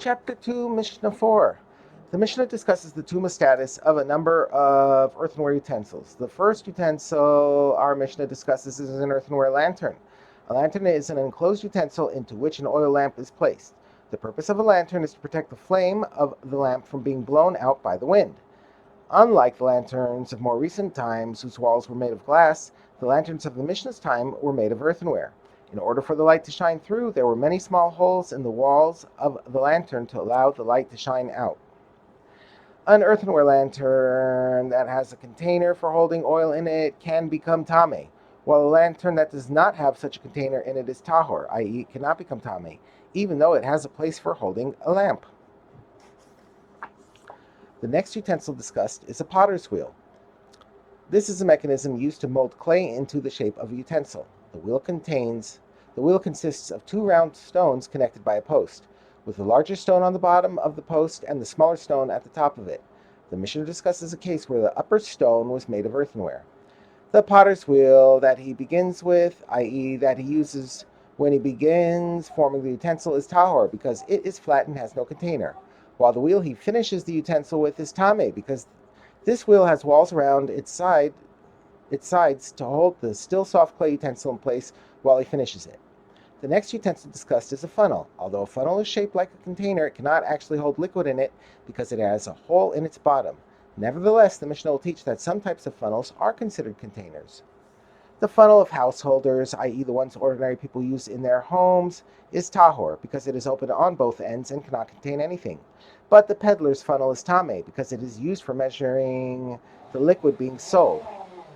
Chapter 2, Mishnah 4. The Mishnah discusses the tuma status of a number of earthenware utensils. The first utensil our Mishnah discusses is an earthenware lantern. A lantern is an enclosed utensil into which an oil lamp is placed. The purpose of a lantern is to protect the flame of the lamp from being blown out by the wind. Unlike the lanterns of more recent times, whose walls were made of glass, the lanterns of the Mishnah's time were made of earthenware. In order for the light to shine through, there were many small holes in the walls of the lantern to allow the light to shine out. An earthenware lantern that has a container for holding oil in it can become tame, while a lantern that does not have such a container in it is tahor, i.e. it cannot become tame, even though it has a place for holding a lamp. The next utensil discussed is a potter's wheel. This is a mechanism used to mold clay into the shape of a utensil. The wheel consists of two round stones connected by a post, with the larger stone on the bottom of the post and the smaller stone at the top of it. The Mishnah discusses a case where the upper stone was made of earthenware. The potter's wheel that he begins with, i.e. that he uses when he begins forming the utensil, is tahor, because it is flat and has no container, while the wheel he finishes the utensil with is tame, because this wheel has walls around its sides to hold the still soft clay utensil in place while he finishes it. The next utensil discussed is a funnel. Although a funnel is shaped like a container, it cannot actually hold liquid in it because it has a hole in its bottom. Nevertheless, the Mishnah will teach that some types of funnels are considered containers. The funnel of householders, i.e. the ones ordinary people use in their homes, is tahor, because it is open on both ends and cannot contain anything. But the peddler's funnel is tame, because it is used for measuring the liquid being sold.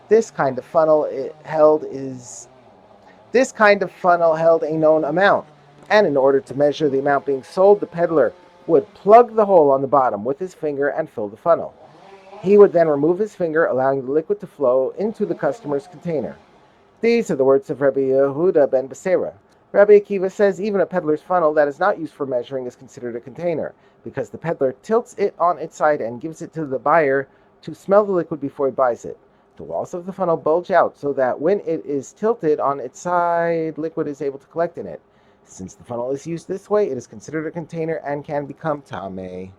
This kind of funnel held a known amount, and in order to measure the amount being sold, the peddler would plug the hole on the bottom with his finger and fill the funnel. He would then remove his finger, allowing the liquid to flow into the customer's container. These are the words of Rabbi Yehuda ben Beseira. Rabbi Akiva says even a peddler's funnel that is not used for measuring is considered a container, because the peddler tilts it on its side and gives it to the buyer to smell the liquid before he buys it. The walls of the funnel bulge out so that when it is tilted on its side, liquid is able to collect in it. Since the funnel is used this way, it is considered a container and can become tame.